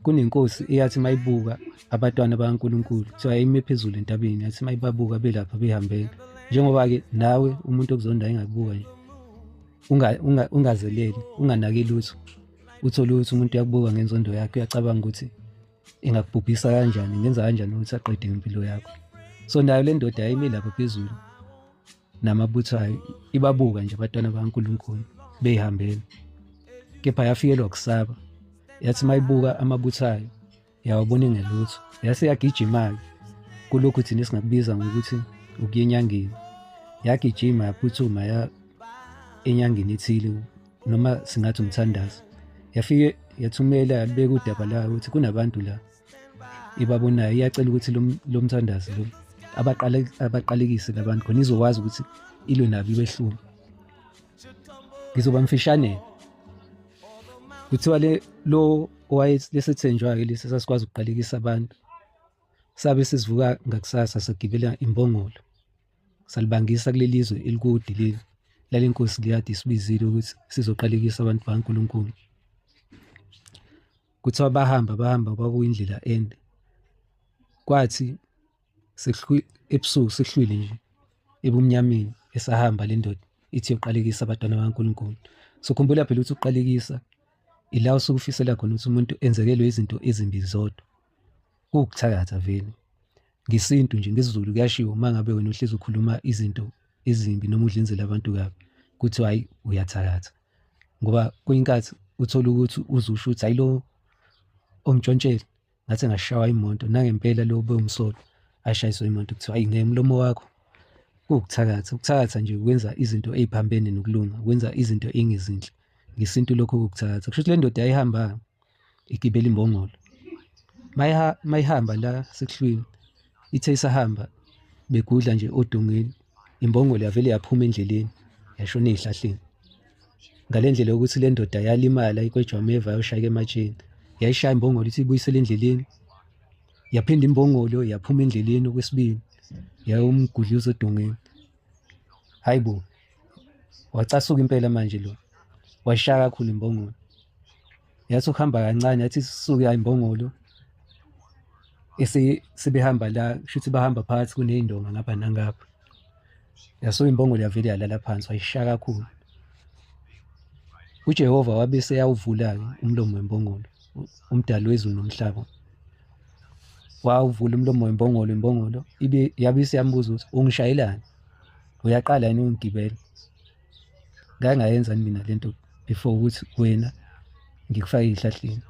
kunenkosi eyathi mayibuka abatwana bakaNkulunkulu kuthiwa yayime phezulu entabeni, yathi mayibabuka belapha behambela. Njengoba-ke nawe umuntu okuzondayo engakubuka nje ungazeleli, unganaki lutho, uthole ukuthi umuntu uyakubuka ngenzondo yakhe, uyacabanga ukuthi ingakubhubhisa kanjani, ingenza kanjani ukuthi aqede impilo yakho. So nayo le ndoda yayime lapha phezulu namabutho ayo, ibabuka nje abatwana bakaNkulunkulu beyihambela, kepha yafikelwa ukusaba. Yathi mayibuka amabutho ayo yawabona engelutho, yase yagijima-ke kulokhu thina esingakubiza ngokuthi ukuya enyangeni. Yagijima yaphuthuma ya enyangeni ethile, noma singathi umthandazo. Yafike yathumela yabeka udaba layo ukuthi kunabantu la ibabonayo, iyacela ukuthi lo mthandazo lo abaqalekise labantu khona izokwazi ukuthi ilwe nabo ibehlule. Ngizoba mfishane, kuthiwa lo lesethenjwayo lesi sasikwazi ukuqalekisa abantu, sabe sesivuka ngakusasa sagibela imbongolo, salibangisa kuleli zwe elikude leli lale nkosi liyade isibizile ukuthi sizoqalekisa abantu bakaNkulunkulu. Kuthiwa bahamba kwakuyindlela ende, kwathi ebusuku sehlwile nje ebumnyameni esahamba le ndoda ithi yoqalekisa abantwana bakaNkulunkulu. So khumbula phela ukuthi ukuqalekisa ila usuke ufisela khona ukuthi umuntu enzekelwe izinto ezimbi zodwa, kuwukuthakatha vele. Ngesintu nje ngesiZulu kuyashiwo uma ngabe wena uhlezi ukhuluma izinto ezimbi noma udlinzela abantu kabi, kuthi hayi uyathakatha, ngoba kuyinkathi uthola ukuthi uzusho ukuthi hayi lo ontshontshele ngathi engashawa imoto, nangempela lo bewumsolo ashayiswe imoto, kuthiwa hayi ngemlomo wakho. Kuwukuthakatha. Ukuthakatha nje ukwenza izinto ey'phambene nokulunga, ukwenza izinto engezinhle. Ngesintu lokho kuwukuthakatha. Kusho ukuthi le ndoda yayihamba igibela imbongolo, mayihamba la sekuhlwile, ithe isahamba begudla nje odongeni, imbongolo yavele yaphuma endleleni yashona ey'hlahleni. Ngale ndlela yokuthi le ndoda yalimala ikwejwa ameva yayoshayeka ematsheni, yayishaya imbongolo ithi ibuyisele endleleni, yaphinda imbongolo yaphuma endleleni okwesibili yayomgudluza odongeni. Hayi bo, wacasuka impela manje lo, washaya kakhulu imbongolo. Yathi ukuhamba kancane, yathi sisuke ya imbongolo sebehamba la, kusho ukuthi bahamba phakathi kuney'ndonga ngapha nangapha. Yasuka imbongolo yavele yalala phansi, wayishaya kakhulu. uJehova wabe seyawuvula-ke umlomo wembongolo, umdali wezulu nomhlaba. Wawuvula umlomo wembongolo, imbongolo yabe isiyambuza ukuthi ungishayelani, uyaqala yini ungigibela? Ngake ngayenzani mina lento before ukuthi wena ngikufake ey'hlahleni?